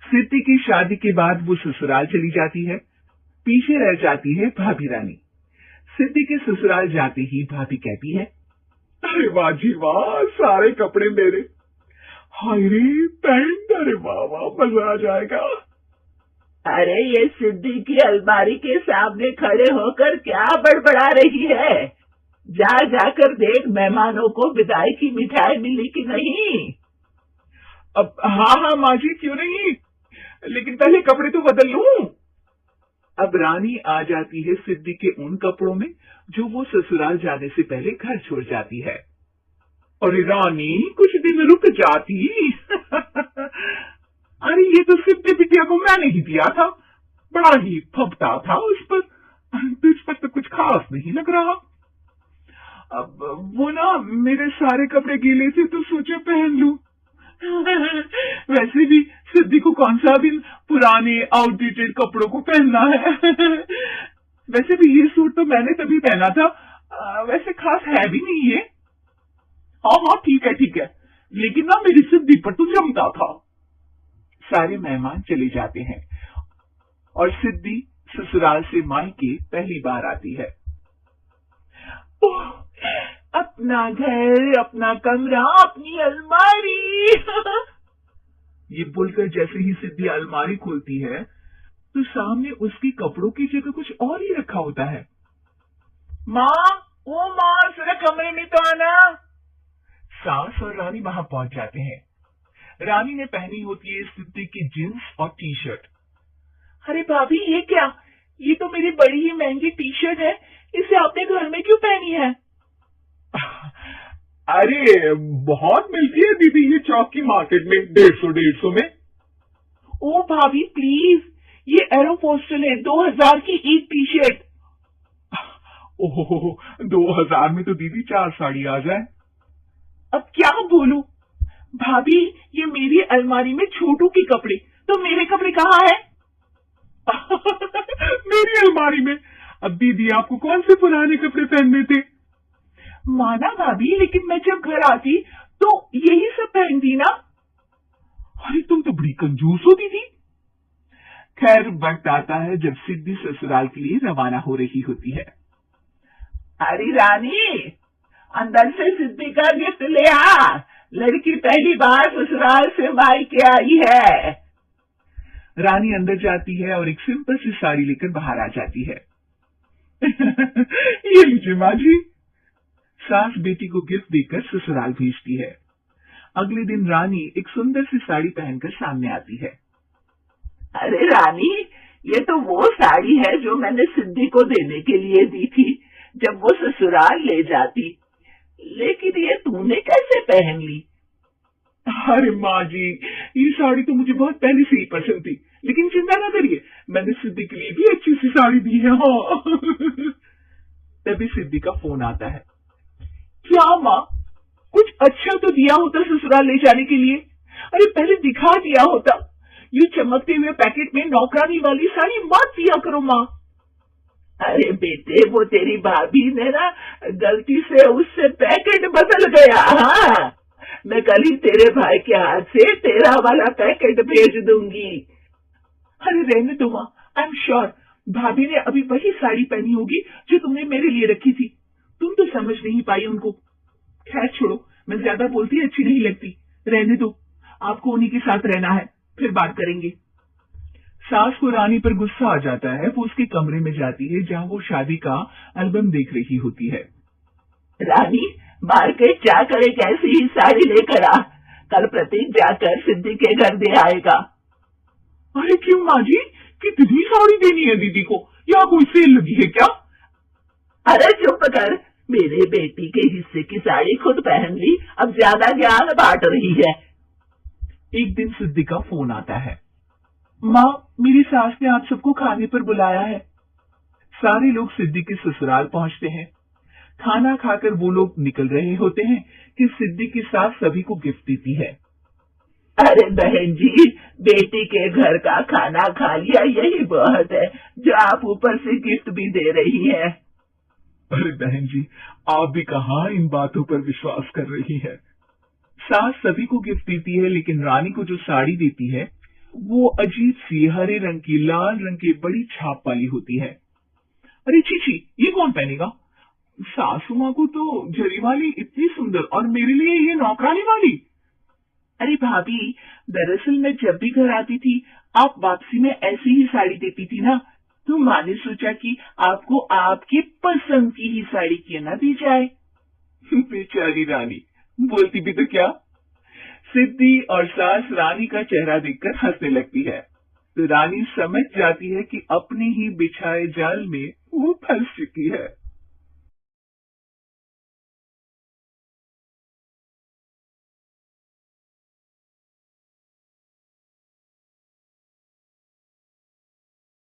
सिद्धि की शादी के बाद वो ससुराल चली जाती है। पीछे रह जाती है भाभी रानी। सिद्धि के ससुराल जाते ही भाभी कहती है, अरे वाह जी वाह, सारे कपड़े मेरे। हाय रे पैंट, अरे वाह वाह, मजा आ जाएगा। अरे ये सिद्धि की अलमारी के सामने खड़े होकर क्या बड़बड़ा रही है? जा जाकर देख मेहमानों को विदाई की मिठाई मिली कि नहीं। अब हाँ हाँ माँ जी, क्यों नहीं, लेकिन पहले कपड़े तो बदल लूं। अब रानी आ जाती है सिद्धि के उन कपड़ों में जो वो ससुराल जाने से पहले घर छोड़ जाती है। अरे रानी, कुछ दिन रुक जाती। अरे ये तो सिद्धि बिटिया को मैंने ही दिया था, बड़ा ही फबता था उस पर, तुझ पर तो कुछ खास नहीं लग रहा। अब वो ना मेरे सारे कपड़े गीले थे तो सोचे पहन लूं। वैसे भी सिद्धि को कौन सा भी पुराने आउटडेटेड कपड़ों को पहनना है। वैसे भी ये सूट तो मैंने तभी पहना था, वैसे खास है भी नहीं है। हाँ हाँ ठीक है, लेकिन ना मेरी सिद्धि पर तो जमता था। सारे मेहमान चले जाते हैं और सिद्धि ससुराल से मायके पहली बार आती है। ओह, अपना घर, अपना कमरा, अपनी अलमारी। ये बोलकर जैसे ही सिद्धि अलमारी खोलती है तो सामने उसकी कपड़ों की जगह कुछ और ही रखा होता है। माँ, ओ माँ, जरा कमरे में तो आना। सास और रानी वहां पहुंच जाते हैं। रानी ने पहनी होती है सिद्धि की जींस और टी शर्ट। अरे भाभी, ये क्या? ये तो मेरी बड़ी ही महंगी टी शर्ट है, इसे आपने घर में क्यों पहनी है? अरे बहुत मिलती है दीदी ये चौक की मार्केट में, 150 में। ओ भाभी प्लीज, ये एरोपोस्टल है, 2000 की एक टी शर्ट। ओह, 2000 में तो दीदी 4 साड़ी आ जाए। अब क्या बोलूं भाभी, ये मेरी अलमारी में छोटू के कपड़े, तो मेरे कपड़े कहाँ है? मेरी अलमारी में। अब दीदी आपको कौन से पुराने कपड़े पहनने थे? माना भाभी, लेकिन मैं जब घर आती तो यही सब पहनती ना। अरे तुम तो बड़ी कंजूस हो दीदी। खैर वक्त आता है जब सिद्धि ससुराल के लिए रवाना हो रही होती है। अरे रानी, अंदर से सिद्धि का गिफ्ट ले आ, लड़की पहली बार ससुराल से मायके आई है। रानी अंदर जाती है और एक सिंपल सी साड़ी लेकर बाहर आ जाती है। ये लीजिए माँ जी। सास बेटी को गिफ्ट देकर ससुराल भेजती है। अगले दिन रानी एक सुंदर सी साड़ी पहनकर सामने आती है। अरे रानी, ये तो वो साड़ी है जो मैंने सिद्धि को देने के लिए दी थी जब वो ससुराल ले जाती, लेकिन ये तूने कैसे पहन ली? अरे माँ जी, ये साड़ी तो मुझे बहुत पहले से ही पसंद थी, लेकिन चिंता ना करिए, मैंने सिद्धि के लिए भी अच्छी सी साड़ी दी है। हाँ। तभी सिद्धि का फोन आता है। क्या माँ, कुछ अच्छा तो दिया होता ससुराल ले जाने के लिए, अरे पहले दिखा दिया होता। ये चमकते हुए पैकेट में नौकरानी वाली साड़ी मत दिया करो माँ। अरे बेटे, वो तेरी भाभी ने ना गलती से उससे पैकेट बदल गया। हाँ, मैं कल ही तेरे भाई के हाथ से तेरा वाला पैकेट भेज दूंगी। अरे रहने दो माँ, आई एम श्योर भाभी ने अभी वही साड़ी पहनी होगी जो तुमने मेरे लिए रखी थी, तुम तो समझ नहीं पाई उनको। खैर छोड़ो, मैं ज्यादा बोलती अच्छी नहीं लगती, रहने दो, आपको उन्हीं के साथ रहना है, फिर बात करेंगे। सास को रानी पर गुस्सा आ जाता है। वो उसके कमरे में जाती है जहाँ वो शादी का एल्बम देख रही होती है। रानी, मार्केट जाकर एक ऐसी ही साड़ी लेकर आ, कल प्रतीक जाकर सिद्धि के घर दे आएगा। अरे क्यों माँ जी, कितनी साड़ी देनी है दीदी को, या कोई सेल लगी है क्या? अरे चुप कर, मेरे बेटी के हिस्से की साड़ी खुद पहन ली, अब ज्यादा ज्ञान बांट रही है। एक दिन सिद्धि का फोन आता है। माँ, मेरी सास ने आप सबको खाने पर बुलाया है। सारे लोग सिद्धि के ससुराल पहुंचते हैं। खाना खाकर वो लोग निकल रहे होते हैं कि सिद्धि की सास सभी को गिफ्ट देती है। अरे बहन जी, बेटी के घर का खाना खा लिया, यही बहुत है, जो आप ऊपर से गिफ्ट भी दे रही है। अरे बहन जी, आप भी कहाँ इन बातों पर विश्वास कर रही है। सास सभी को गिफ्ट देती है, लेकिन रानी को जो साड़ी देती है वो अजीब सी हरे रंग की लाल रंग की बड़ी छाप वाली होती है। अरे चीची, ये कौन पहनेगा? सासू माँ को तो जरी वाली इतनी सुंदर, और मेरे लिए ये नौकरानी वाली। अरे भाभी, दरअसल मैं जब भी घर आती थी आप वापसी में ऐसी ही साड़ी देती थी ना, तो माँ ने सोचा कि आपको आपकी पसंद की ही साड़ी क्यों ना दी जाए। बेचारी रानी, बोलती भी तो क्या। सिद्धि और सास रानी का चेहरा देखकर हंसने लगती है, तो रानी समझ जाती है कि अपने ही बिछाए जाल में वो फंस चुकी है।